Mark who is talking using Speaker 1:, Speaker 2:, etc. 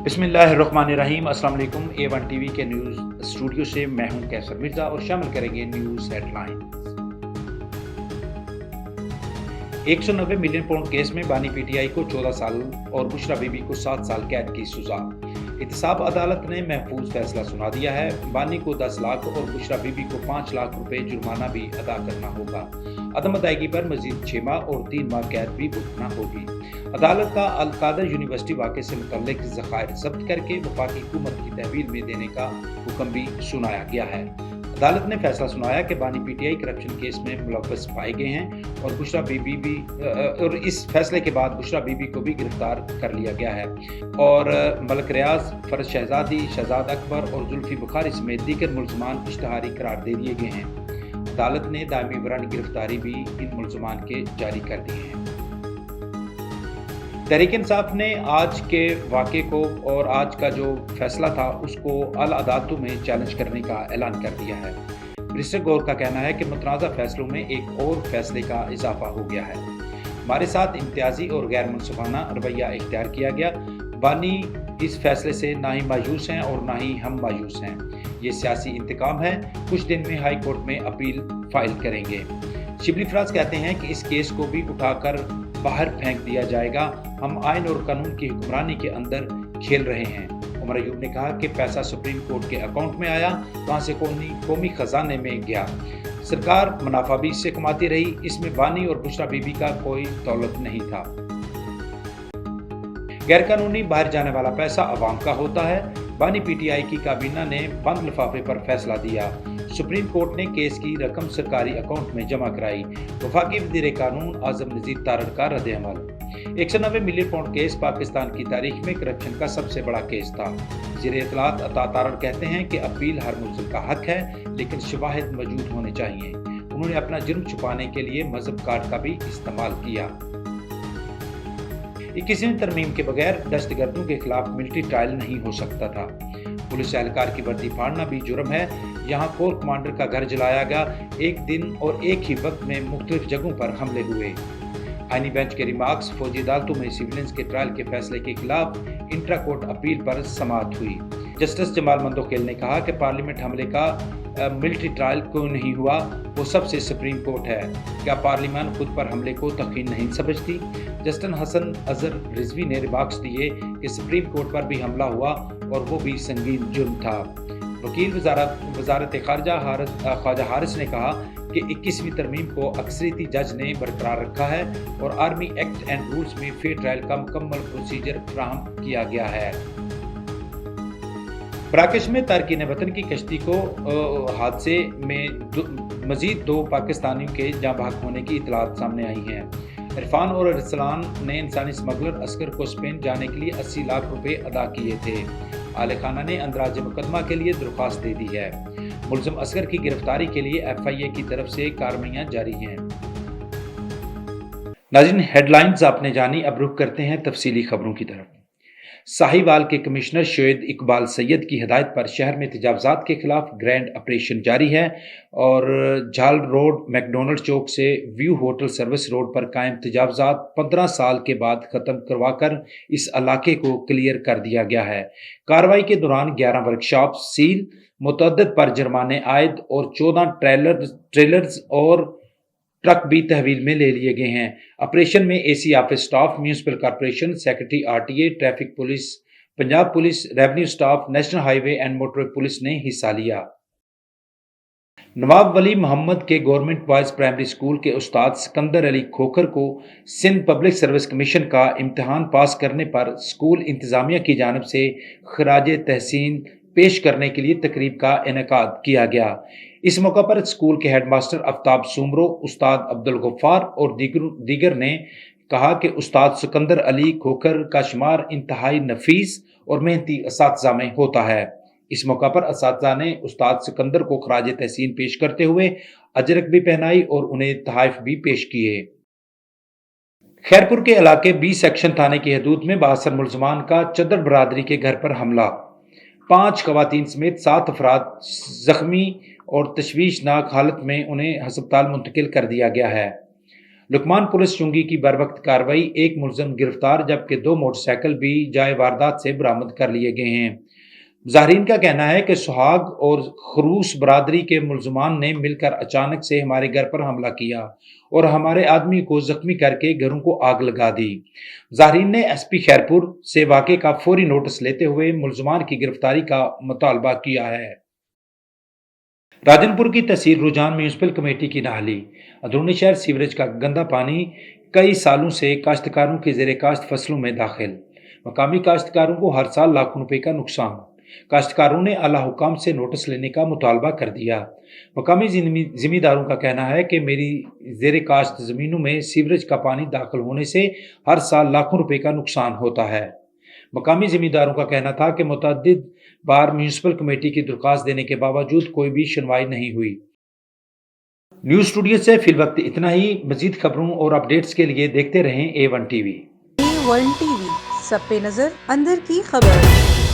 Speaker 1: बिस्मिल्लाहिर्रहमानिर्रहीम। अस्सलाम वालेकुम। A1 टीवी के न्यूज़ स्टूडियो से मैं हूं कैसर मिर्ज़ा और शामिल करेंगे news headlines. 190 million pound case में बानी पीटीआई को 14 साल और बुशरा बीबी को 7 साल कैद की सजा। एहतसाब अदालत ने महफूज फैसला सुना दिया है। बानी को 10 लाख और बुशरा बीबी को 5 लाख रुपए जुर्माना भी अदा करना होगा। अदम अदायगी पर मजीद 6 माह और 3 माह कैद भी भुगतना होगी। अदालत का अल कादर यूनिवर्सिटी वाक़े से मुतल्लिक ज़खायर ज़ब्त करके वफाकी हुकूमत की तहवील में देने का हुक्म भी सुनाया गया है। अदालत ने फैसला सुनाया कि बानी पीटीआई करप्शन केस में मुलव्वस पाए गए हैं और बुशरा बीबी भी और इस फैसले के बाद बुशरा बीबी को भी गिरफ्तार कर लिया गया है और मलक रियाज, फरज शहजादी, शहजाद अकबर और जुल्फी बुखारी समेत दीगर मुल्ज़मान इश्तहारी करार दे दिए गए हैं। अदालत ने दायमी वारंट गिरफ्तारी भी इन मुल्ज़मान के जारी कर दिए हैं। तहरीक इंसाफ ने आज के वाक़े को और आज का जो फैसला था उसको अल अदालतों में चैलेंज करने का ऐलान कर दिया है। मिनिस्टर गौर का कहना है कि मुतनाज़ा फैसलों में एक और फैसले का इजाफा हो गया है। हमारे साथ इम्तियाजी और गैर मुनसिफाना रवैया इख्तियार किया गया। बानी इस फैसले से ना ही मायूस हैं और ना ही हम मायूस हैं। ये सियासी इंतकाम है। कुछ दिन में हाई कोर्ट में अपील फाइल करेंगे। शिबली फराज कहते हैं कि इस केस को भी उठाकर बाहर फेंक दिया जाएगा। हम आइन और कानून की हुक्मरानी के अंदर खेल रहे हैं। उमर अयूब ने कहा कि पैसा सुप्रीम कोर्ट के अकाउंट में आया, वहां से कौमी खजाने में गया। सरकार मुनाफा भी इससे कमाती रही। इसमें बानी और बुशरा बीबी का कोई तौलत नहीं था। गैर कानूनी बाहर जाने वाला पैसा अवाम का होता है। बानी पीटीआई की काबीना ने बंद लिफाफे पर फैसला दिया। सुप्रीम कोर्ट ने केस की रकम सरकारी अकाउंट में जमा कराई। वफाकी वज़ीर कानून आज़म नज़ीर तारड़ का रद्द-ए-अमल। 190 मिलियन पाउंड केस पाकिस्तान की तारीख में करप्शन का सबसे बड़ा केस था। वज़ीर इत्तलात अता तारड़ कहते हैं कि अपील हर मुल्ज़िम का हक है, लेकिन शवाहिद मौजूद होने चाहिए। उन्होंने अपना जुर्म छुपाने के लिए मजहब कार्ड का भी इस्तेमाल किया। 21वीं तरमीम के बगैर दहशतगर्दों के खिलाफ मिलिट्री ट्रायल नहीं हो सकता था। पुलिस एहलकार की वर्दी फाड़ना भी जुर्म है। यहाँ कोर कमांडर का घर जलाया गया। एक दिन और एक ही वक्त में मुख्तलिफ जगहों पर हमले हुए। आईनी बेंच के रिमार्क्स। फौजी अदालतों में सिविलियंस के ट्रायल के फैसले के खिलाफ इंट्रा कोर्ट अपील पर समाअत हुई। जस्टिस जमाल मंदोखेल ने कहा कि पार्लियामेंट हमले का मिलिट्री ट्रायल क्यों नहीं हुआ, वो सबसे सुप्रीम कोर्ट है। क्या पार्लियामेंट खुद पर हमले को तकीन नहीं समझती? जस्टिस हसन अजहर रिजवी ने रिमार्क्स दिए कि सुप्रीम कोर्ट पर भी हमला हुआ और वो भी संगीन जुर्म था। वकील वजारत ख्वाजा हारिस ने कहा कि 21वीं तरमीम को अक्सरियती जज ने बरकरार रखा है और आर्मी एक्ट एंड रूल्स में फेयर ट्रायल का मुकम्मल प्रोसीजर फराहम किया गया है। मराकश में तारकीन वतन की कश्ती को हादसे में मजीद 2 पाकिस्तानियों के जाँ बहक होने की इतलात सामने आई हैं। इरफान और अरसलान ने इंसानी स्मगलर असगर को स्पेन जाने के लिए 80 लाख रुपए अदा किए थे। आले खाना ने अंदराज मुकदमा के लिए दरख्वास्त दे दी है। मुल्ज़िम असगर की गिरफ्तारी के लिए FIA की तरफ से कार्रवाइयां जारी हैं। नाज़रीन, हेडलाइंस आपने जानी। अब रुख करते हैं तफसीली खबरों की तरफ। साहिवाल के कमिश्नर शोएब इकबाल सैयद की हिदायत पर शहर में तजावुज़ात के खिलाफ ग्रैंड ऑपरेशन जारी है और झाल रोड, मैकडोनल्ड चौक से व्यू होटल सर्विस रोड पर कायम तजावुज़ात 15 साल के बाद ख़त्म करवाकर इस इलाके को क्लियर कर दिया गया है। कार्रवाई के दौरान 11 वर्कशॉप सील, मुतअद्दिद पर जुर्माने आयद और 14 ट्रेलर्स और ट्रक भी तहवील में ले लिए गए हैं। ऑपरेशन में AC office staff, municipal corporation, secretary RTA, traffic police, Punjab police, revenue staff, national highway and motorway police ने हिस्सा लिया। नवाब वली मोहम्मद के गवर्नमेंट बॉयज़ प्राइमरी स्कूल के उस्ताद सिकंदर अली खोखर को सिंध पब्लिक सर्विस कमीशन का इम्तिहान पास करने पर स्कूल इंतज़ामिया की जानिब से खराज तहसीन पेश करने के लिए तकरीब का इनेकाद किया गया। इस मौका पर स्कूल के हेडमास्टर आफ्ताब सुमरो, उस्ताद अब्दुल गफ्फार और दीगर ने कहा कि उस्ताद सिकंदर अली खोखर का शुमार इंतहाई नफीस और मेहनती असातिज़ा में होता है। इस मौका पर असातिज़ा ने उस्ताद सिकंदर को खराज तहसीन पेश करते हुए अजरक भी पहनाई और उन्हें तोहफ़े भी पेश किए। खैरपुर के इलाके B सेक्शन थाने की हदूद में 62 मुल्ज़मान का चद्दर बरादरी के घर पर हमला। 5 ख़वातीन समेत 7 अफराद जख्मी और तशवीशनाक हालत में उन्हें हस्पताल मुंतकिल कर दिया गया है। लुकमान पुलिस चुंगी की बरवक्त कार्रवाई, एक मुलजम गिरफ्तार जबकि 2 मोटरसाइकिल भी जाए वारदात से बरामद कर लिए गए हैं। ज़ाहिरीन का कहना है कि सुहाग और खरूस बरादरी के मुलजमान ने मिलकर अचानक से हमारे घर पर हमला किया और हमारे आदमी को जख्मी करके घरों को आग लगा दी। ज़ाहिरीन ने एसपी खैरपुर से वाक़े का फौरी नोटिस लेते हुए मुलजमान की गिरफ्तारी का मुतालबा किया है। राजनपुर की तहसील रुझान म्यूनसिपल कमेटी की नाहली, अंदरूनी शहर सीवरेज का गंदा पानी कई सालों से काश्तकारों के ज़ेरे काश्त फसलों में दाखिल, मकामी काश्तकारों को हर साल लाखों रुपए का नुकसान। काश्तकारों ने आला हुकाम से नोटिस लेने का मुतालबा कर दिया। मकामी जिमीदारों का कहना है कि मेरी ज़ेरे काश्त ज़मीनों में सीवरेज का पानी दाखिल होने से हर साल लाखों रुपए का नुकसान होता है। मकामी जिमीदारों का कहना था कि मुतअद्दिद बार म्यूनसिपल कमेटी की दरख्वास्त देने के बावजूद कोई भी सुनवाई नहीं हुई। न्यूज़ स्टूडियो से फिलवक्त इतना ही। मजीद खबरों और अपडेट्स के लिए देखते रहें A1 टीवी।
Speaker 2: A1 टीवी, सब पे नजर, अंदर की खबर।